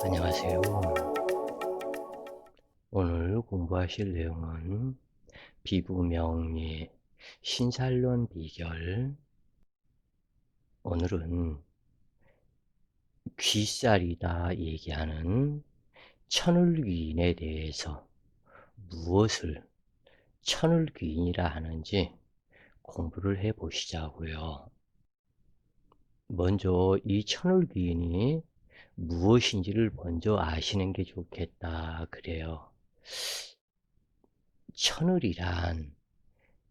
안녕하세요. 오늘 공부하실 내용은 비부명리, 신살론 비결. 오늘은 귀살이다 얘기하는 천을귀인에 대해서 무엇을 천을귀인이라 하는지 공부를 해 보시자고요. 먼저 이 천을귀인이 무엇인지를 먼저 아시는 게 좋겠다 그래요. 천을이란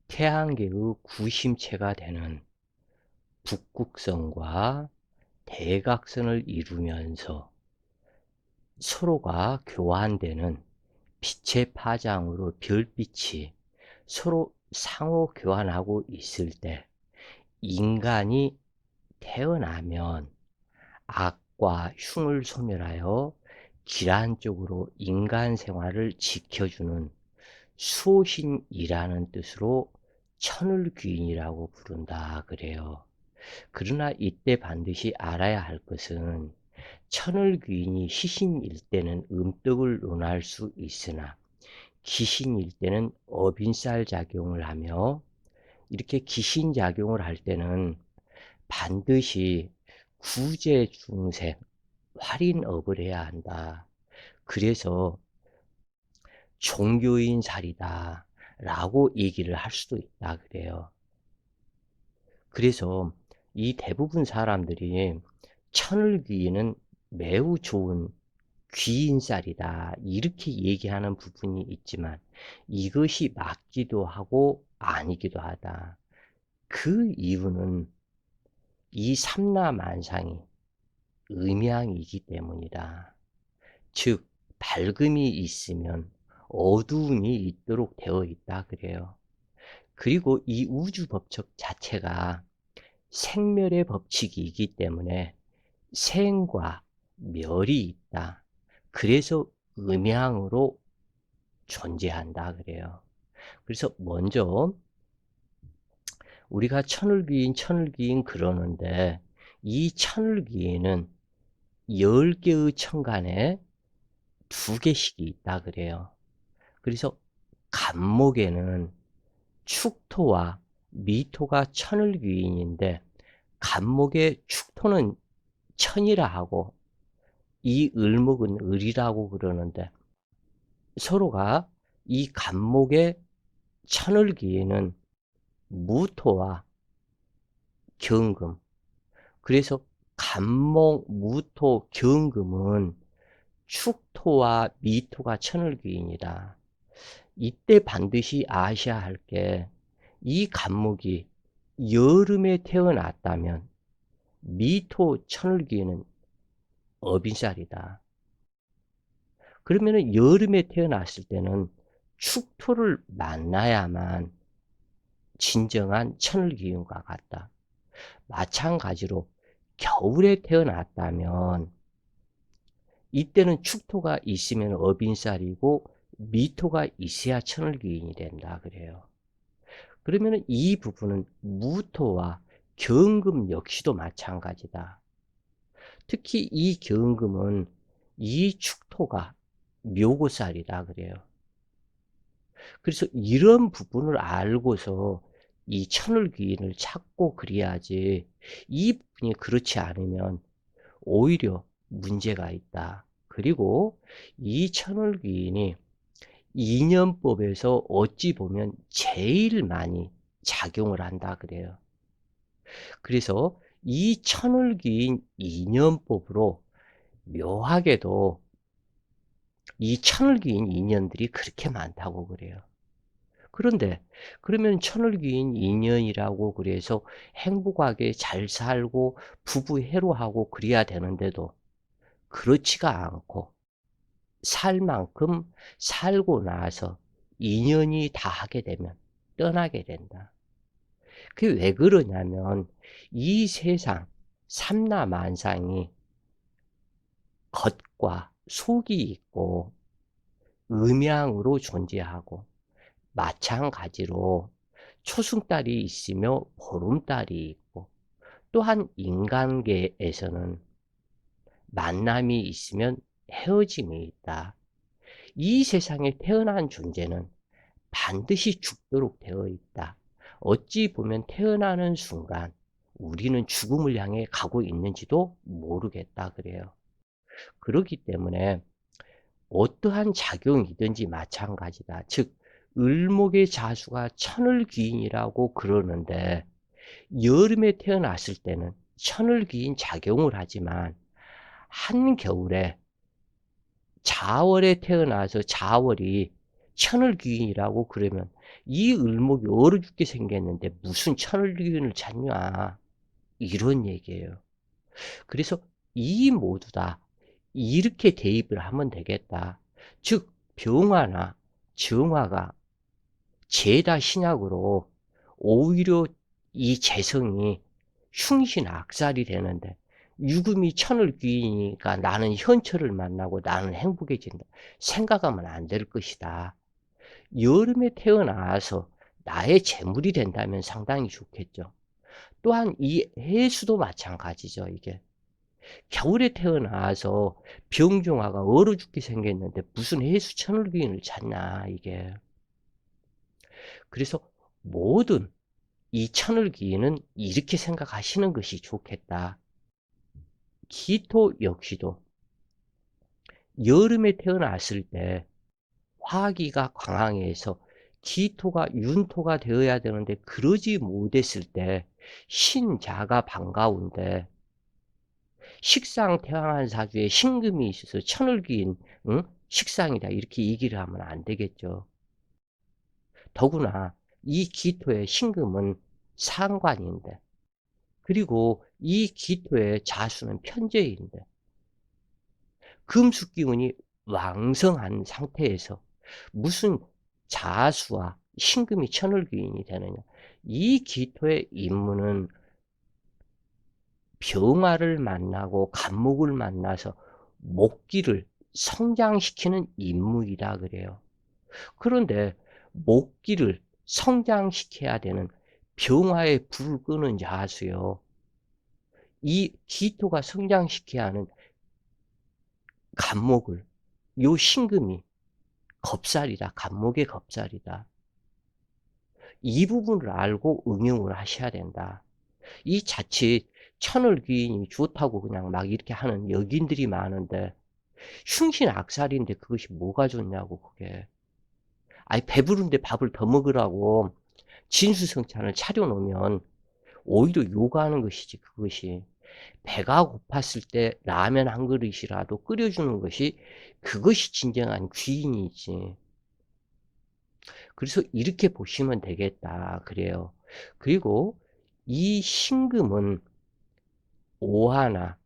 태양계의 구심체가 되는 북극선과 대각선을 이루면서 서로가 교환되는 빛의 파장으로 별빛이 서로 상호 교환하고 있을 때 인간이 태어나면 악과 흉을 소멸하여 질환적으로 인간 생활을 지켜주는 수호신이라는 뜻으로 천을귀인이라고 부른다 그래요. 그러나 이때 반드시 알아야 할 것은 천을귀인이 시신일 때는 음덕을 논할 수 있으나 기신일 때는 어빈살 작용을 하며, 이렇게 기신 작용을 할 때는 반드시 구제 중생, 활인업을 해야 한다. 그래서 종교인 살이다 라고 얘기를 할 수도 있다 그래요. 그래서 이 대부분 사람들이 천을귀인은 매우 좋은 귀인살이다 이렇게 얘기하는 부분이 있지만 이것이 맞기도 하고 아니기도 하다. 그 이유는 이 삼라만상이 음양이기 때문이다. 즉 밝음이 있으면 어두움이 있도록 되어 있다 그래요. 그리고 이 우주 법칙 자체가 생멸의 법칙이기 때문에 생과 멸이 있다. 그래서 음양으로 존재한다 그래요. 그래서 먼저 우리가 천을귀인 그러는데 이 천을귀인은 10개의 천간에 2개씩이 있다 그래요. 그래서 간목에는 축토와 미토가 천을귀인인데 간목의 축토는 천이라 하고 이 을목은 을이라고 그러는데 서로가 이 간목의 천을귀인은 무토와 경금, 그래서 간목, 무토, 경금은 축토와 미토가 천을귀인이다. 이때 반드시 아셔야 할 게, 이 간목이 여름에 태어났다면 미토 천을귀인은 어빈살이다. 그러면 여름에 태어났을 때는 축토를 만나야만 진정한 천을귀인과 같다. 마찬가지로 겨울에 태어났다면 이때는 축토가 있으면 어빈살이고 미토가 있어야 천을귀인이 된다 그래요. 그러면 이 부분은 무토와 경금 역시도 마찬가지다. 특히 이 경금은 이 축토가 묘고살이다 그래요. 그래서 이런 부분을 알고서 이 천을귀인을 찾고 그래야지, 이 부분이 그렇지 않으면 오히려 문제가 있다. 그리고 이 천을귀인이 인연법에서 어찌 보면 제일 많이 작용을 한다 그래요. 그래서 이 천을귀인 인연법으로 묘하게도 이 천을귀인 인연들이 그렇게 많다고 그래요. 그런데 그러면 천을귀인 인연이라고 그래서 행복하게 잘 살고 부부 해로하고 그래야 되는데도 그렇지가 않고, 살 만큼 살고 나서 인연이 다 하게 되면 떠나게 된다. 그게 왜 그러냐면 이 세상 삼라만상이 겉과 속이 있고 음양으로 존재하고, 마찬가지로 초승달이 있으며 보름달이 있고, 또한 인간계에서는 만남이 있으면 헤어짐이 있다. 이 세상에 태어난 존재는 반드시 죽도록 되어 있다. 어찌 보면 태어나는 순간 우리는 죽음을 향해 가고 있는지도 모르겠다 그래요. 그렇기 때문에 어떠한 작용이든지 마찬가지다. 즉 을목의 자수가 천을귀인이라고 그러는데 여름에 태어났을 때는 천을귀인 작용을 하지만 한겨울에 자월에 태어나서 자월이 천을귀인이라고 그러면 이 을목이 얼어 죽게 생겼는데 무슨 천을귀인을 찾냐 이런 얘기예요. 그래서 이 모두 다 이렇게 대입을 하면 되겠다. 즉 병화나 정화가 죄다 신약으로 오히려 이 재성이 흉신악살이 되는데 유금이 천을귀이니까 나는 현철을 만나고 나는 행복해진다. 생각하면 안 될 것이다. 여름에 태어나서 나의 재물이 된다면 상당히 좋겠죠. 또한 이 해수도 마찬가지죠. 이게 겨울에 태어나서 병종아가 얼어 죽게 생겼는데 무슨 해수 천을귀인을 찾나 이게. 그래서 모든 이 천을귀인은 이렇게 생각하시는 것이 좋겠다. 기토 역시도 여름에 태어났을 때 화기가 광항해서 기토가 윤토가 되어야 되는데 그러지 못했을 때 신자가 반가운데 식상 태왕한 사주에 신금이 있어서 천을귀인 응? 식상이다 이렇게 얘기를 하면 안 되겠죠. 더구나 이 기토의 신금은 상관인데 그리고 이 기토의 자수는 편재인데 금수 기운이 왕성한 상태에서 무슨 자수와 신금이 천을귀인이 되느냐. 이 기토의 임무는 병화를 만나고 간목을 만나서 목기를 성장시키는 임무이다 그래요. 그런데 목기를 성장시켜야 되는 병화에 불을 끄는 자수요. 이 기토가 성장시켜야 하는 간목을 요 신금이 겁살이다. 간목의 겁살이다. 이 부분을 알고 응용을 하셔야 된다. 이 자칫 천을귀인이 좋다고 그냥 막 이렇게 하는 여긴들이 많은데 흉신악살인데 그것이 뭐가 좋냐고 그게. 아니 배부른데 밥을 더 먹으라고 진수성찬을 차려놓으면 오히려 요구하는 것이지 그것이. 배가 고팠을 때 라면 한 그릇이라도 끓여주는 것이 그것이 진정한 귀인이지. 그래서 이렇게 보시면 되겠다 그래요. 그리고 이 신금은 오화나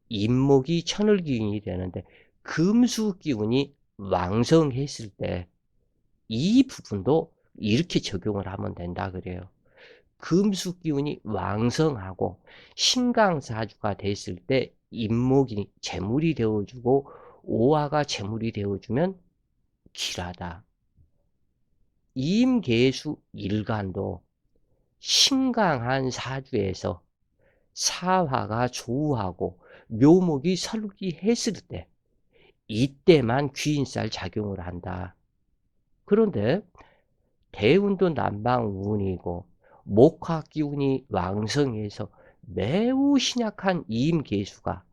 임목이 천을기운이 되는데 금수기운이 왕성했을 때 이 부분도 이렇게 적용을 하면 된다 그래요. 금수기운이 왕성하고 신강사주가 됐을 때 임목이 재물이 되어주고 오화가 재물이 되어주면 길하다. 임계수 일간도 신강한 사주에서 사화가 조우하고 묘목이 설기했을 때 이때만 귀인살 작용을 한다. 그런데 대운도 남방운이고 목화기운이 왕성해서 매우 신약한 이임계수가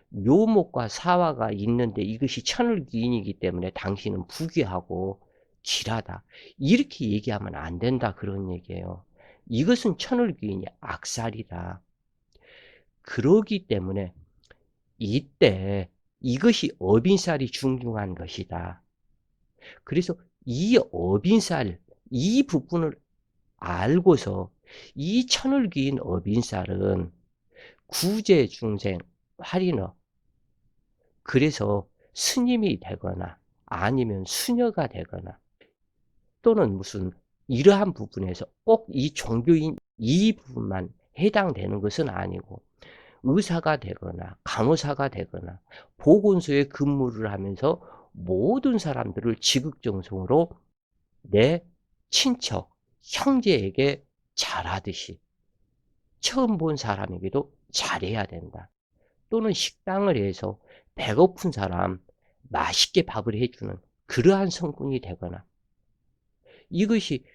묘목과 사화가 있는데 이것이 천을귀인이기 때문에 당신은 부귀하고 길하다. 이렇게 얘기하면 안 된다 그런 얘기예요. 이것은 천을귀인이 악살이다. 그러기 때문에 이때 이것이 업인살이 중요한 것이다. 그래서 이 업인살 이 부분을 알고서 이 천을귀인 업인살은 구제중생 활인어 그래서 스님이 되거나 아니면 수녀가 되거나 또는 무슨 이러한 부분에서 꼭 이 종교인 이 부분만 해당되는 것은 아니고 의사가 되거나 간호사가 되거나 보건소에 근무를 하면서 모든 사람들을 지극정성으로 내 친척, 형제에게 잘하듯이 처음 본 사람에게도 잘해야 된다. 또는 식당을 해서 배고픈 사람 맛있게 밥을 해 주는 그러한 성분이 되거나, 이것이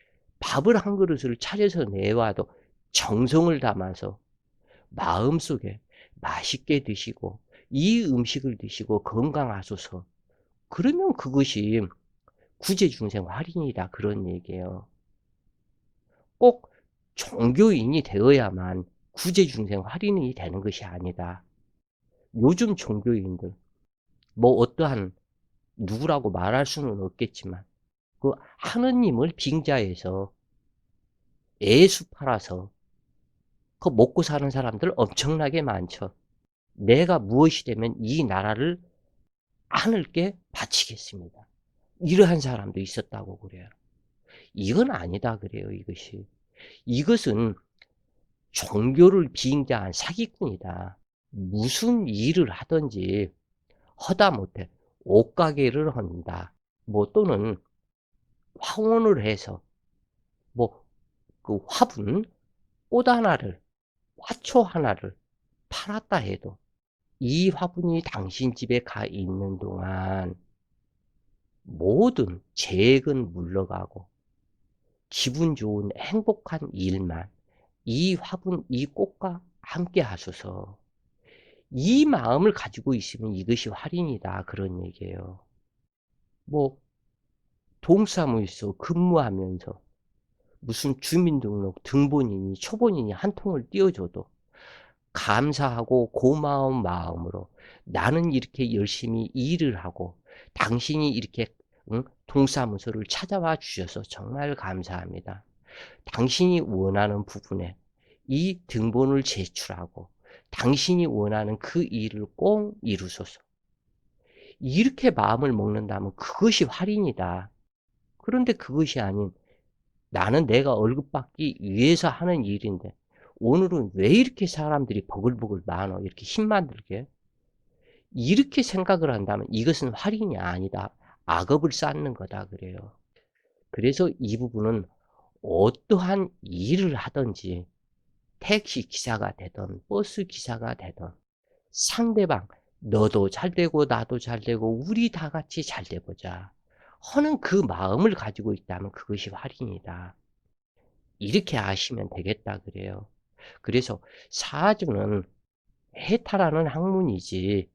밥을 한 그릇을 차려서 내와도 정성을 담아서 마음속에 맛있게 드시고 이 음식을 드시고 건강하소서, 그러면 그것이 구제중생 할인이다 그런 얘기예요. 꼭 종교인이 되어야만 구제중생 할인이 되는 것이 아니다. 요즘 종교인들 뭐 어떠한 누구라고 말할 수는 없겠지만 그 하느님을 빙자해서 애수 팔아서 그 먹고 사는 사람들 엄청나게 많죠. 내가 무엇이 되면 이 나라를 하늘께 바치겠습니다. 이러한 사람도 있었다고 그래요. 이건 아니다 그래요, 이것이. 이것은 종교를 빙자한 사기꾼이다. 무슨 일을 하든지 허다못해 옷가게를 한다. 뭐 또는 화원을 해서 뭐 그 화분, 꽃 하나를, 화초 하나를 팔았다 해도 이 화분이 당신 집에 가 있는 동안 모든 재액은 물러가고 기분 좋은 행복한 일만 이 화분, 이 꽃과 함께 하소서. 이 마음을 가지고 있으면 이것이 할인이다 그런 얘기예요. 뭐 동사무소 근무하면서 무슨 주민등록 등본이니 초본이니 한 통을 띄워줘도 감사하고 고마운 마음으로 나는 이렇게 열심히 일을 하고 당신이 이렇게 동사무소를 찾아와 주셔서 정말 감사합니다. 당신이 원하는 부분에 이 등본을 제출하고 당신이 원하는 그 일을 꼭 이루소서. 이렇게 마음을 먹는다면 그것이 할인이다. 그런데 그것이 아닌 나는 내가 월급 받기 위해서 하는 일인데 오늘은 왜 이렇게 사람들이 버글버글 많어? 이렇게 힘만 들게? 이렇게 생각을 한다면 이것은 할인이 아니다. 악업을 쌓는 거다 그래요. 그래서 이 부분은 어떠한 일을 하든지 택시 기사가 되든 버스 기사가 되든 상대방 너도 잘 되고 나도 잘 되고 우리 다 같이 잘 돼보자 하는 그 마음을 가지고 있다면 그것이 할인이다. 이렇게 아시면 되겠다 그래요. 그래서 사주는 해탈하는 학문이지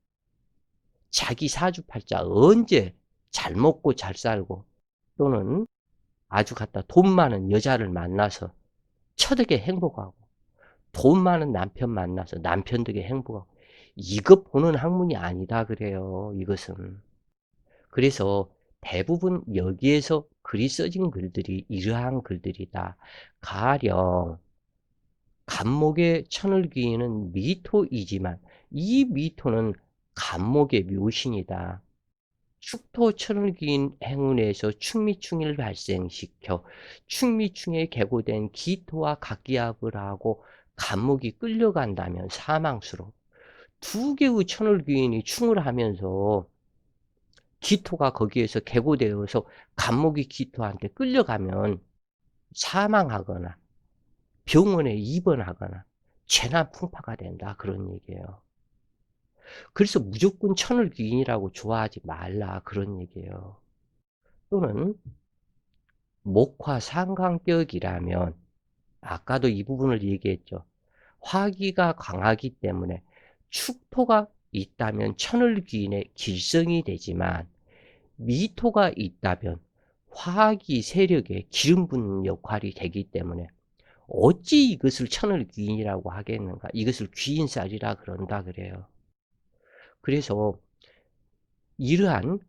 자기 사주팔자 언제 잘 먹고 잘 살고 또는 아주 갖다 돈 많은 여자를 만나서 처되게 행복하고 돈 많은 남편 만나서 남편 덕에 행복하고 이것 보는 학문이 아니다 그래요. 이것은. 그래서 대부분 여기에서 글이 써진 글들이 이러한 글들이다. 가령 간목의 천을귀인은 미토이지만 이 미토는 간목의 묘신이다. 축토 천을귀인 행운에서 충미충일 발생시켜 충미충에 계고된 기토와 각기합을 하고 간목이 끌려간다면 사망수로 두 개의 천을귀인이 충을 하면서 기토가 거기에서 계고되어서 간목이 기토한테 끌려가면 사망하거나 병원에 입원하거나 재난 풍파가 된다 그런 얘기예요. 그래서 무조건 천을귀인이라고 좋아하지 말라 그런 얘기예요. 또는 목화 상관격이라면 아까도 이 부분을 얘기했죠. 화기가 강하기 때문에 축토가 있다면 천을귀인의 길성이 되지만 미토가 있다면 화기 세력의 기름 붓는 역할이 되기 때문에 어찌 이것을 천을귀인이라고 하겠는가? 이것을 귀인살이라 그런다 그래요. 그래서 이러한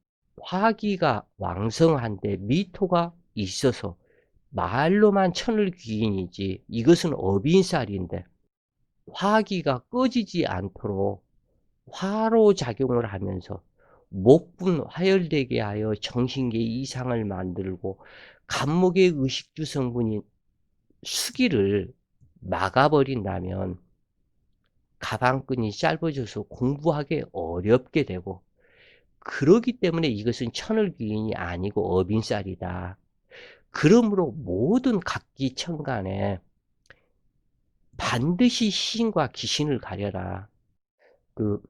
화기가 왕성한데 미토가 있어서 말로만 천을귀인이지 이것은 어빈살인데 화기가 꺼지지 않도록 화로 작용을 하면서 목분 화열되게 하여 정신계 이상을 만들고 간목의 의식주 성분인 수기를 막아버린다면 가방끈이 짧아져서 공부하기 어렵게 되고 그러기 때문에 이것은 천을귀인이 아니고 어빈살이다. 그러므로 모든 각기천간에 반드시 신과 귀신을 가려라. 그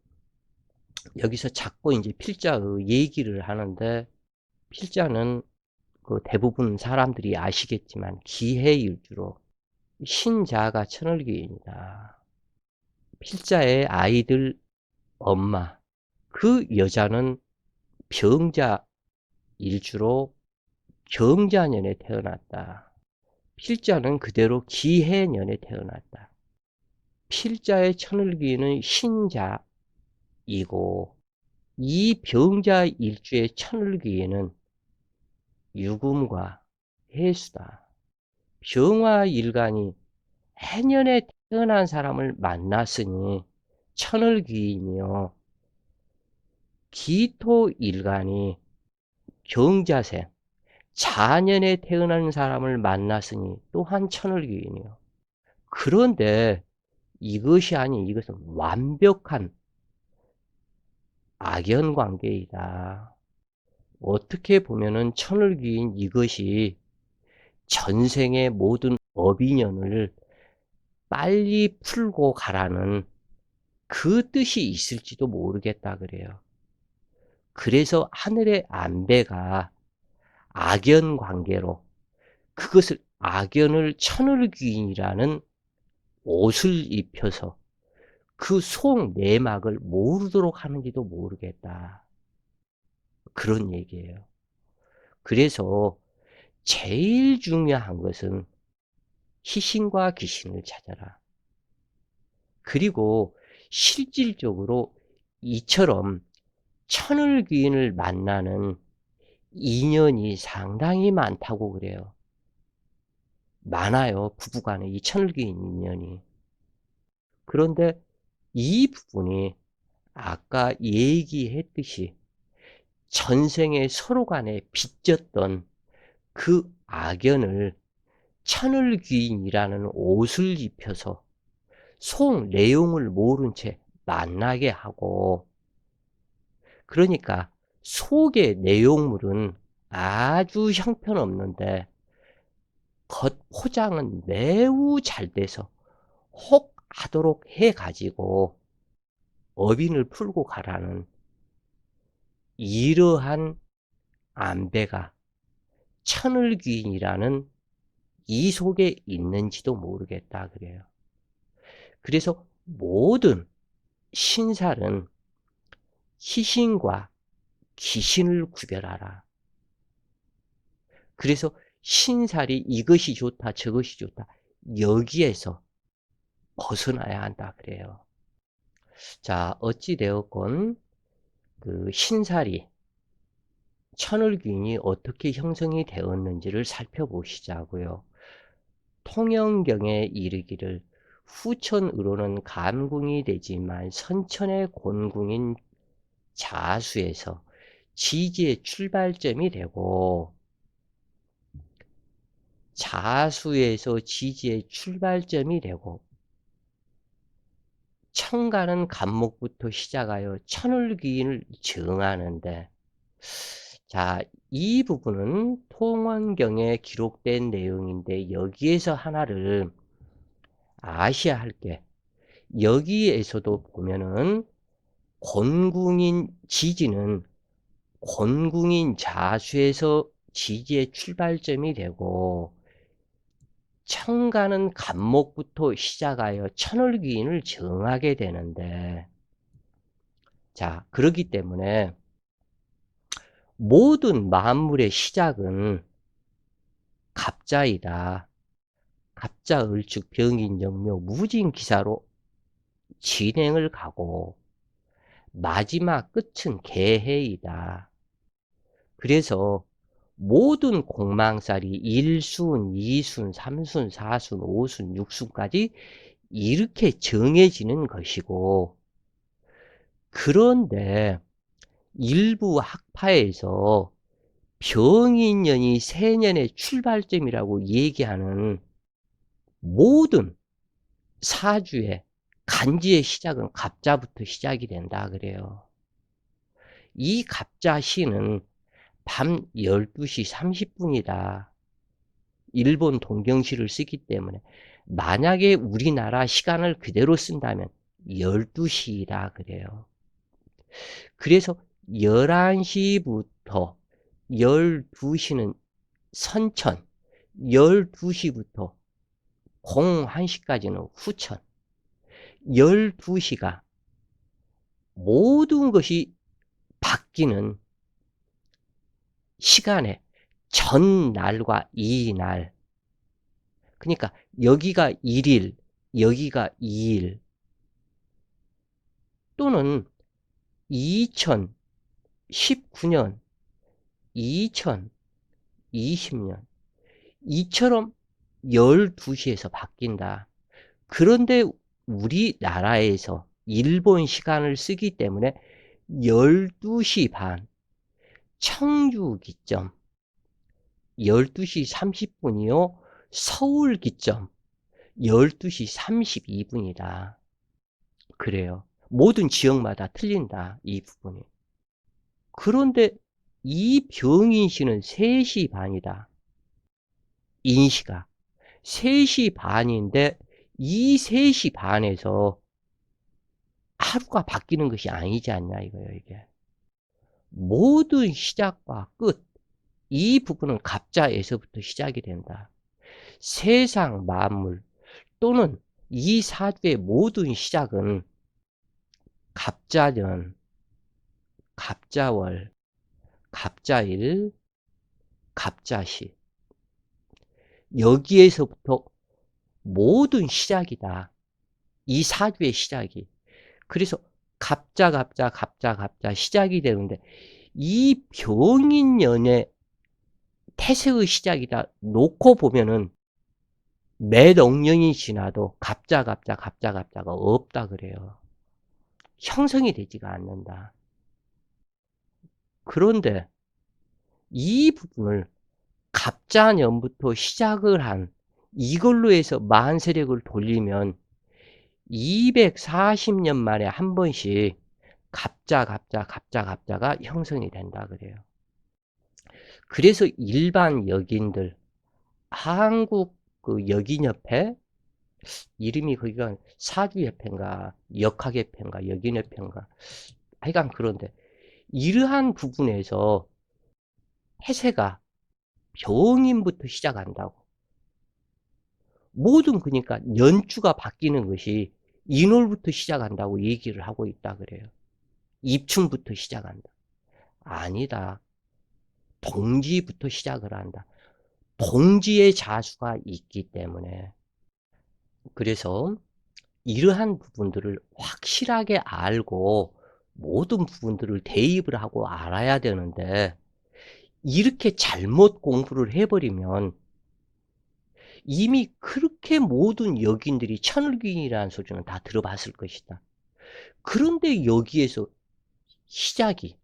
여기서 자꾸 이제 필자의 얘기를 하는데, 필자는 그 대부분 사람들이 아시겠지만 기해일주로 신자가 천을귀인이다. 필자의 아이들 엄마, 그 여자는 병자일주로 경자년에 태어났다. 필자는 그대로 기해년에 태어났다. 필자의 천을귀인은 신자이고, 이 병자일주의 천을귀인은 유금과 해수다. 병화일간이 해년에 태어난 사람을 만났으니 천을귀인이요, 기토일간이 경자생, 자년에 태어난 사람을 만났으니 또한 천을귀인이요. 그런데 이것이 아닌 이것은 완벽한 악연관계이다. 어떻게 보면은 천을귀인 이것이 전생의 모든 업인연을 빨리 풀고 가라는 그 뜻이 있을지도 모르겠다 그래요. 그래서 하늘의 안배가 악연관계로 그것을 악연을 천을귀인이라는 옷을 입혀서 그 속 내막을 모르도록 하는지도 모르겠다. 그런 얘기예요. 그래서 제일 중요한 것은 희신과 귀신을 찾아라. 그리고 실질적으로 이처럼 천을귀인을 만나는 인연이 상당히 많다고 그래요. 많아요. 부부간에 이 천을귀인 인연이. 그런데 이 부분이 아까 얘기했듯이 전생에 서로 간에 빚졌던 그 악연을 천을귀인이라는 옷을 입혀서 속 내용을 모른 채 만나게 하고, 그러니까 속의 내용물은 아주 형편없는데 겉 포장은 매우 잘 돼서 혹 하도록 해가지고 업인을 풀고 가라는 이러한 안배가 천을귀인이라는 이 속에 있는지도 모르겠다 그래요. 그래서 모든 신살은 희신과 귀신을 구별하라. 그래서 신살이 이것이 좋다 저것이 좋다 여기에서 벗어나야 한다 그래요. 자, 어찌 되었건 그 신살이 천을귀인이 어떻게 형성이 되었는지를 살펴보시자고요. 통영경에 이르기를 후천으로는 간궁이 되지만 선천의 곤궁인 자수에서 지지의 출발점이 되고, 자수에서 지지의 출발점이 되고, 천가는 간목부터 시작하여 천을귀인을 정하는데, 자, 이 부분은 통원경에 기록된 내용인데 여기에서 하나를 아셔야 할 게, 여기에서도 보면은 곤궁인 지지는 곤궁인 자수에서 지지의 출발점이 되고, 천가는 간목부터 시작하여 천을귀인을 정하게 되는데, 자, 그렇기 때문에 모든 만물의 시작은 갑자이다. 갑자, 을축, 병인, 영묘, 무진기사로 진행을 가고 마지막 끝은 개해이다. 그래서 모든 공망살이 1순, 2순, 3순, 4순, 5순, 6순까지 이렇게 정해지는 것이고, 그런데 일부 학파에서 병인년이 세년의 출발점이라고 얘기하는 모든 사주의 간지의 시작은 갑자부터 시작이 된다 그래요. 이 갑자시는 밤 12시 30분이다. 일본 동경시를 쓰기 때문에 만약에 우리나라 시간을 그대로 쓴다면 12시이다 그래요. 그래서 11시부터 12시는 선천, 12시부터 01시까지는 후천, 12시가 모든 것이 바뀌는 시간의 전날과 이날. 그러니까 여기가 1일, 여기가 2일, 또는 2019년, 2020년 이처럼 12시에서 바뀐다. 그런데 우리나라에서 일본 시간을 쓰기 때문에 12시 반 청주 기점, 12시 30분이요. 서울 기점 12시 32분이다. 그래요. 모든 지역마다 틀린다, 이 부분이. 그런데 이 병인시는 3시 반이다. 인시가 3시 반인데 이 3시 반에서 하루가 바뀌는 것이 아니지 않냐 이거예요, 이게. 모든 시작과 끝, 이 부분은 갑자에서부터 시작이 된다. 세상 만물 또는 이 사주의 모든 시작은 갑자년, 갑자월, 갑자일, 갑자시, 여기에서부터 모든 시작이다. 이 사주의 시작이. 그래서 갑자 시작이 되는데, 이 병인년의 태세의 시작이다 놓고 보면은 몇 억년이 지나도 갑자가 없다 그래요. 형성이 되지가 않는다. 그런데 이 부분을 갑자년부터 시작을 한 이걸로 해서 만세력을 돌리면 240년 만에 한 번씩 갑자가 형성이 된다 그래요. 그래서 일반 여기인들, 한국 그 여기인협회, 이름이 거기가 사주협회인가 역학협회인가 여기인협회인가, 하여간 그런데 이러한 부분에서 태세가 병인부터 시작한다고. 모든, 그러니까 연주가 바뀌는 것이 인월부터 시작한다고 얘기를 하고 있다 그래요. 입춘부터 시작한다. 아니다. 동지부터 시작을 한다. 동지의 자수가 있기 때문에. 그래서 이러한 부분들을 확실하게 알고 모든 부분들을 대입을 하고 알아야 되는데, 이렇게 잘못 공부를 해버리면 이미 그렇게 모든 여기인들이 천을귀인이라는 소리는 다 들어봤을 것이다. 그런데 여기에서 시작이,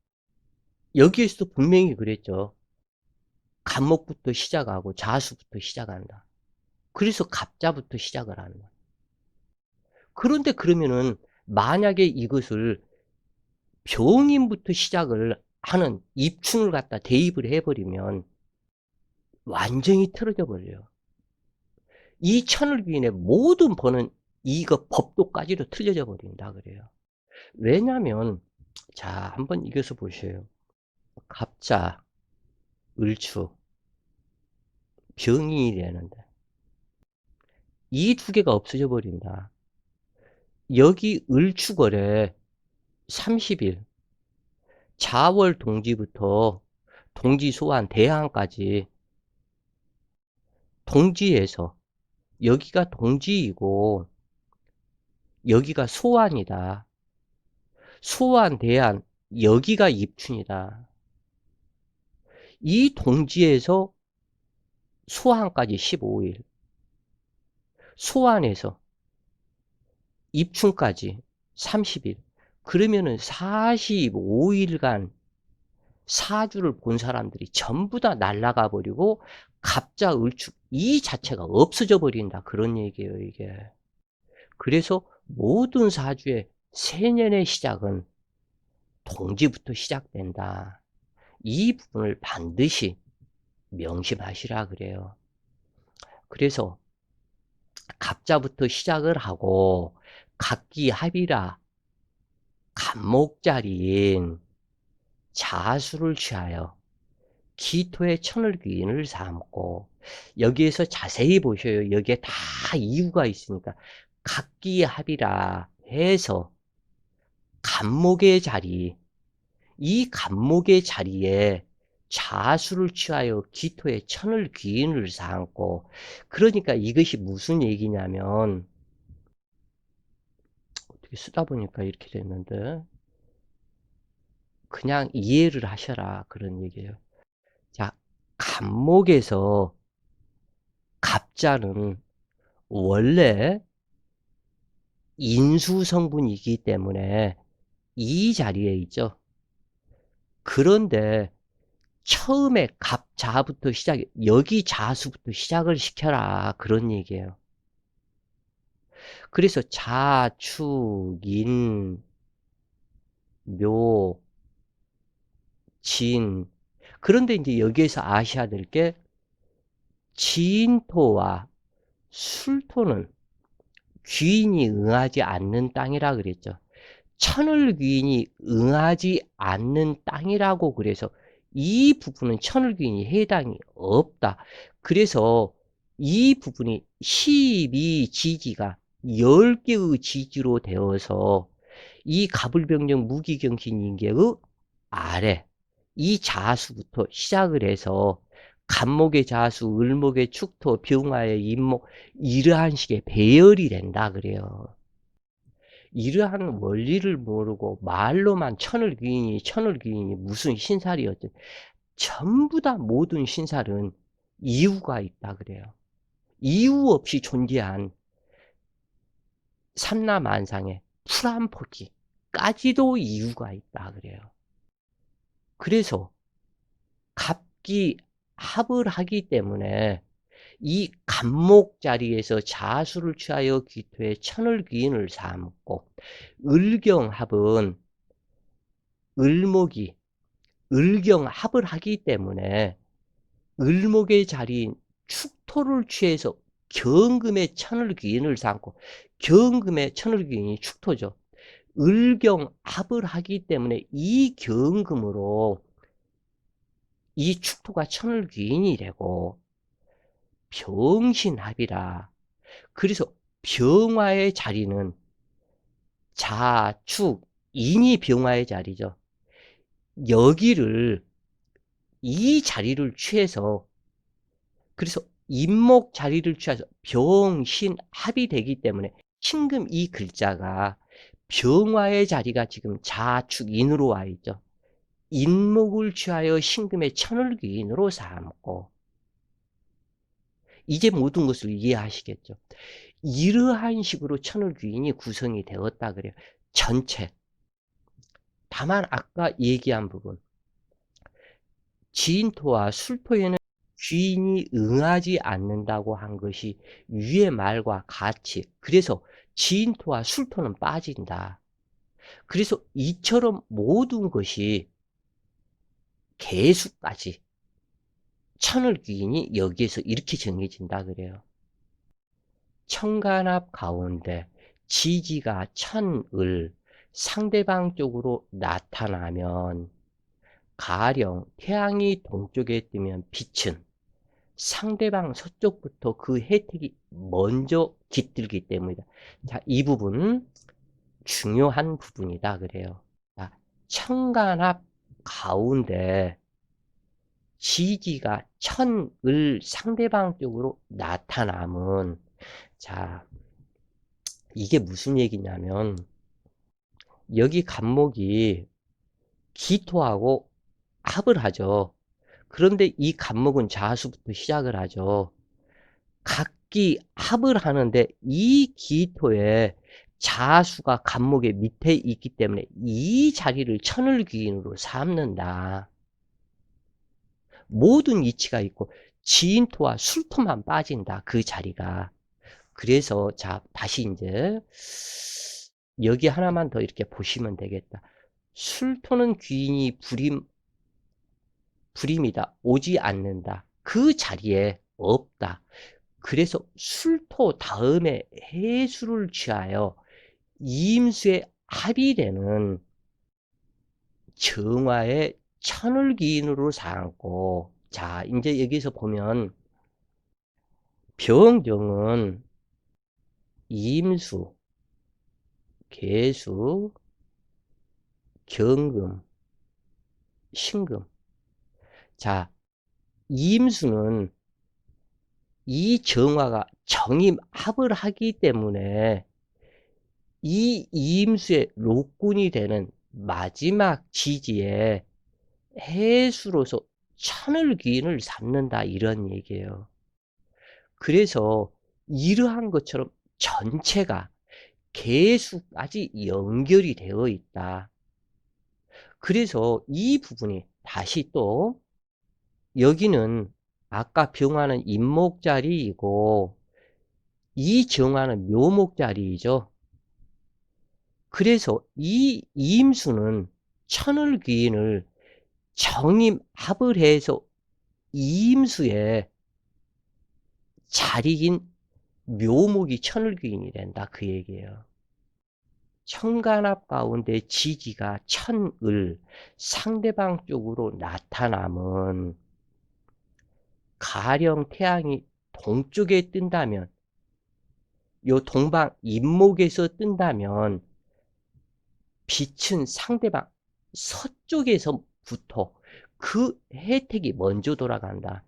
여기에서도 분명히 그랬죠. 간목부터 시작하고 자수부터 시작한다. 그래서 갑자부터 시작을 한다. 그런데 그러면은 만약에 이것을 병인부터 시작을 하는 입춘을 갖다 대입을 해버리면 완전히 틀어져 버려요. 이 천을귀인의 모든 번은 이거 법도까지도 틀려져 버린다 그래요. 왜냐면, 자, 한번 이겨서 보세요. 갑자, 을추, 병인이 되는데 이 두 개가 없어져 버린다. 여기 을추월에 30일, 자월 동지부터 동지 소환 대항까지, 동지에서 여기가 동지이고 여기가 소환이다. 소환 대한 여기가 입춘이다. 이 동지에서 소환까지 15일, 소환에서 입춘까지 30일, 그러면은 45일간 사주를 본 사람들이 전부 다 날아가 버리고 갑자 을축 이 자체가 없어져 버린다, 그런 얘기예요 이게. 그래서 모든 사주의 세년의 시작은 동지부터 시작된다. 이 부분을 반드시 명심하시라 그래요. 그래서 갑자부터 시작을 하고, 갑기합이라 간목자리인 자수를 취하여 기토의 천을귀인을 삼고, 여기에서 자세히 보셔요. 여기에 다 이유가 있으니까. 각기합이라 해서 간목의 자리, 이 간목의 자리에 자수를 취하여 기토의 천을귀인을 삼고, 그러니까 이것이 무슨 얘기냐면, 어떻게 쓰다 보니까 이렇게 됐는데, 그냥 이해를 하셔라, 그런 얘기예요. 자, 간목에서 갑자는 원래 인수 성분이기 때문에 이 자리에 있죠. 그런데 처음에 갑자부터 시작해, 여기 자수부터 시작을 시켜라, 그런 얘기예요. 그래서 자, 축, 인, 묘, 진. 그런데 이제 여기에서 아셔야 될 게, 진토와 술토는 귀인이 응하지 않는 땅이라 그랬죠. 천을귀인이 응하지 않는 땅이라고 그래서 이 부분은 천을귀인이 해당이 없다. 그래서 이 부분이 12지지가 10개의 지지로 되어서 이 갑을병정 무기경신인계의 아래 이 자수부터 시작을 해서 간목의 자수, 을목의 축토, 병화의 임목, 이러한 식의 배열이 된다 그래요. 이러한 원리를 모르고 말로만 천을귀인이 무슨 신살이었든, 전부 다 모든 신살은 이유가 있다 그래요. 이유 없이 존재한 삼라만상의 풀한포기까지도 이유가 있다 그래요. 그래서 갑기 합을 하기 때문에 이 간목 자리에서 자수를 취하여 기토의 천을귀인을 삼고, 을경합은 을목이 을경합을 하기 때문에 을목의 자리인 축토를 취해서 경금의 천을귀인을 삼고, 경금의 천을귀인이 축토죠. 을경합을 하기 때문에 이 경금으로 이 축토가 천을귀인이 되고, 병신합이라. 그래서 병화의 자리는 자, 축, 인이 병화의 자리죠. 여기를, 이 자리를 취해서, 그래서 임목 자리를 취해서 병신합이 되기 때문에 신금 이 글자가 병화의 자리가 지금 자, 축, 인으로 와 있죠. 인목을 취하여 신금의 천을귀인으로 삼고, 이제 모든 것을 이해하시겠죠. 이러한 식으로 천을귀인이 구성이 되었다 그래요. 전체. 다만 아까 얘기한 부분, 진토와 술토에는 귀인이 응하지 않는다고 한 것이 위의 말과 같이, 그래서 진토와 술토는 빠진다. 그래서 이처럼 모든 것이 개수까지 천을귀인이 여기에서 이렇게 정해진다 그래요. 천간합 가운데 지지가 천을 상대방 쪽으로 나타나면, 가령 태양이 동쪽에 뜨면 빛은 상대방 서쪽부터 그 혜택이 먼저 깃들기 때문이다. 자, 이 부분 중요한 부분이다 그래요. 자, 천간합 가운데 지지가 천을 상대방 쪽으로 나타남은, 자, 이게 무슨 얘기냐면, 여기 간목이 기토하고 합을 하죠. 그런데 이 간목은 자수부터 시작을 하죠. 각기 합을 하는데 이 기토에 자수가 간목의 밑에 있기 때문에 이 자리를 천을귀인으로 삼는다. 모든 이치가 있고 진토와 술토만 빠진다, 그 자리가. 그래서 자, 다시 이제 여기 하나만 더 이렇게 보시면 되겠다. 술토는 귀인이 불임이다, 오지 않는다, 그 자리에 없다. 그래서 술토 다음에 해수를 취하여 임수에 합이 되는 정화의 천을기인으로 삼고, 자, 이제 여기서 보면 병정은 임수, 계수, 경금, 신금. 자, 임수는 이 정화가 정임합을 하기 때문에 이 임수의 록군이 되는 마지막 지지에 해수로서 천을귀인을 삼는다 이런 얘기예요. 그래서 이러한 것처럼 전체가 계수까지 연결이 되어 있다. 그래서 이 부분이 다시 또 여기는 아까 병화는 임목자리이고 이 정화는 묘목자리이죠. 그래서 이 임수는 천을귀인을 정임합을 해서 임수의 자리인 묘목이 천을귀인이 된다 그 얘기예요. 천간합 가운데 지지가 천을 상대방 쪽으로 나타남은 가령 태양이 동쪽에 뜬다면 요 동방 임목에서 뜬다면 빛은 상대방 서쪽에서부터 그 혜택이 먼저 돌아간다.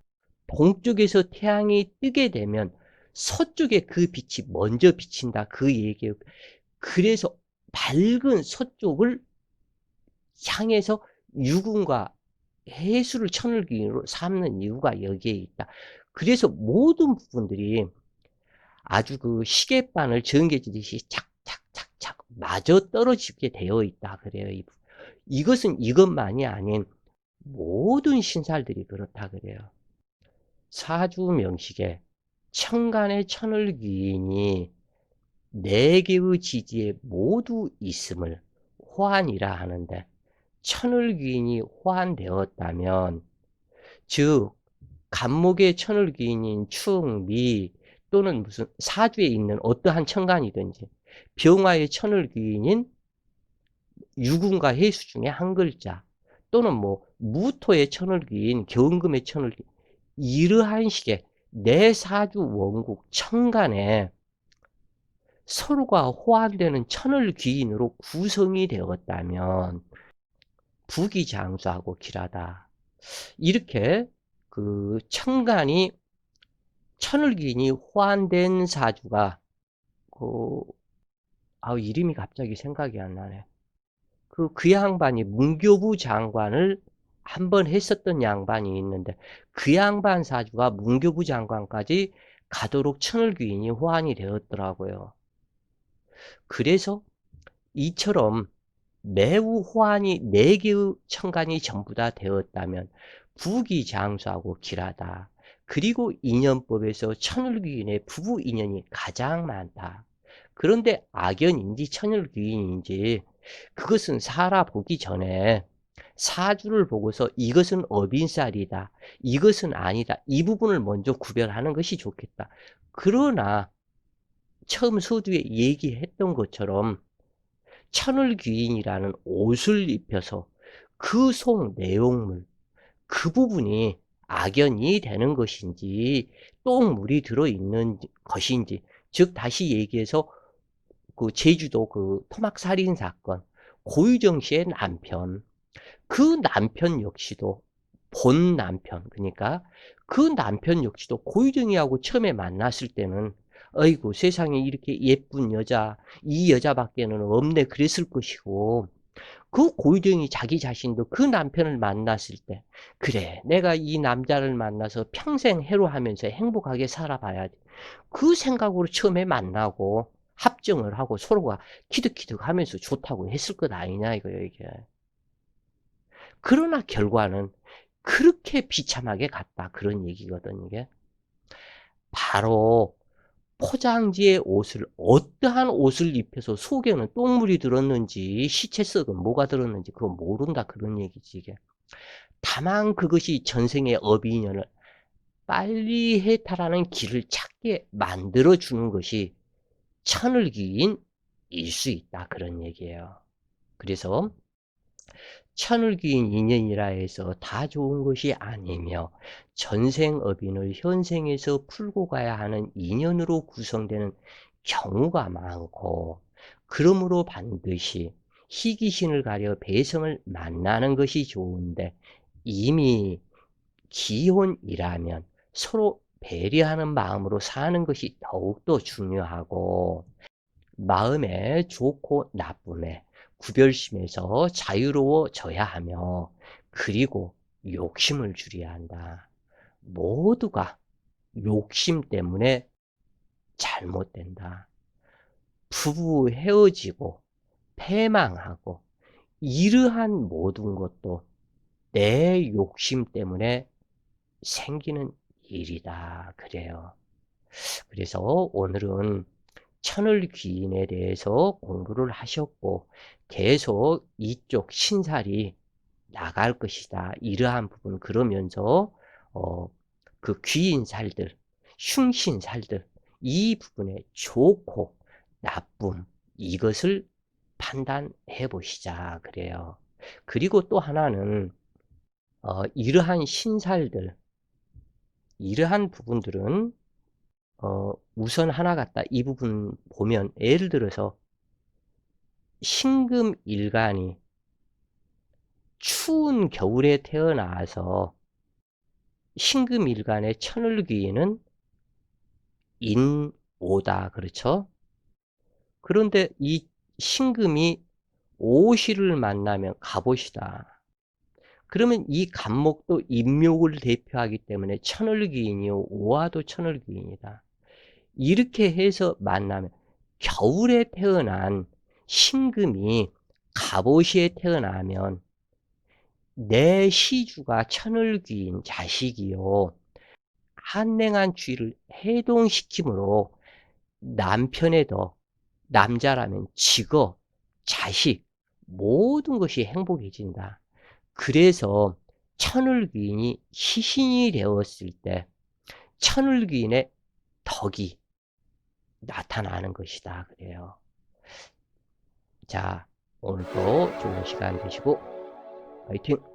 동쪽에서 태양이 뜨게 되면 서쪽에 그 빛이 먼저 비친다. 그 얘기예요. 그래서 밝은 서쪽을 향해서 유군과 해수를 천을기인으로 삼는 이유가 여기에 있다. 그래서 모든 부분들이 아주 그 시계바늘 전개지듯이 착착착착 맞아 떨어지게 되어 있다. 그래요. 이것은 이것만이 아닌 모든 신살들이 그렇다 그래요. 사주명식에 천간의 천을귀인이 4개의 지지에 모두 있음을 호환이라 하는데 천을귀인이 호환되었다면 즉 간목의 천을귀인인 축, 미 또는 무슨 사주에 있는 어떠한 천간이든지 병화의 천을귀인인 유군과 해수 중에 한 글자 또는 뭐 무토의 천을귀인 경금의 천을귀인 이러한 식의 내 사주 원국 천간에 서로가 호환되는 천을귀인으로 구성이 되었다면 부귀장수하고 길하다. 이렇게 그 천간이 천을귀인이 호환된 사주가 이름이 갑자기 생각이 안 나네. 그 양반이 문교부 장관을 한번 했었던 양반이 있는데 그 양반 사주가 문교부 장관까지 가도록 천을귀인이 호환이 되었더라고요. 그래서 이처럼 매우 호환이 4개의 천간이 전부 다 되었다면 부귀장수하고 길하다. 그리고 인연법에서 천을귀인의 부부 인연이 가장 많다. 그런데 악연인지 천을귀인인지 그것은 살아보기 전에 사주를 보고서 이것은 어빈살이다. 이것은 아니다. 이 부분을 먼저 구별하는 것이 좋겠다. 그러나 처음 서두에 얘기했던 것처럼 천을귀인이라는 옷을 입혀서 그 속 내용물, 그 부분이 악연이 되는 것인지 똥물이 들어있는 것인지 즉 다시 얘기해서 그 제주도 그 토막살인 사건 고유정 씨의 남편 그 남편 역시도 본 남편 그러니까 그 남편 역시도 고유정이하고 처음에 만났을 때는 어이구 세상에 이렇게 예쁜 여자 이 여자밖에는 없네 그랬을 것이고 그 고유정이 자기 자신도 그 남편을 만났을 때 그래 내가 이 남자를 만나서 평생 해로하면서 행복하게 살아봐야지 그 생각으로 처음에 만나고 합정을 하고 서로가 키득키득 하면서 좋다고 했을 것 아니냐 이거예요 이게. 그러나 결과는 그렇게 비참하게 갔다 그런 얘기거든 이게. 바로 포장지의 옷을 어떠한 옷을 입혀서 속에는 똥물이 들었는지 시체 썩은 뭐가 들었는지 그거 모른다 그런 얘기지 이게. 다만 그것이 전생의 업인연을 빨리 해탈하는 길을 찾게 만들어주는 것이 천을귀인일 수 있다 그런 얘기예요. 그래서 천을귀인 인연이라 해서 다 좋은 것이 아니며 전생업인을 현생에서 풀고 가야 하는 인연으로 구성되는 경우가 많고, 그러므로 반드시 희귀신을 가려 배성을 만나는 것이 좋은데, 이미 기혼이라면 서로 배려하는 마음으로 사는 것이 더욱더 중요하고, 마음의 좋고 나쁨에 구별심에서 자유로워져야 하며, 그리고 욕심을 줄여야 한다. 모두가 욕심 때문에 잘못된다. 부부 헤어지고 패망하고 이러한 모든 것도 내 욕심 때문에 생기는 일이다. 그래요. 그래서 오늘은 천을귀인에 대해서 공부를 하셨고, 계속 이쪽 신살이 나갈 것이다. 이러한 부분, 그러면서 그 귀인살들, 흉신살들, 이 부분에 좋고 나쁨, 이것을 판단해 보시자. 그래요. 그리고 또 하나는 이러한 신살들, 이러한 부분들은 우선 하나 갖다 이 부분 보면, 예를 들어서 신금일간이 추운 겨울에 태어나서 신금일간의 천을귀인은 인오다. 그렇죠? 그런데 이 신금이 오시를 만나면 갑옷이다. 그러면 이 갑목도 인묘를 대표하기 때문에 천을귀인이요, 오화도 천을귀인이다. 이렇게 해서 만나면, 겨울에 태어난 신금이 갑옷이에 태어나면 내 시주가 천을귀인 자식이요, 한랭한 주의를 해동시키므로 남편에도, 남자라면 직업, 자식, 모든 것이 행복해진다. 그래서 천을귀인이 시신이 되었을 때 천을귀인의 덕이 나타나는 것이다. 그래요. 자, 오늘도 좋은 시간 되시고 화이팅!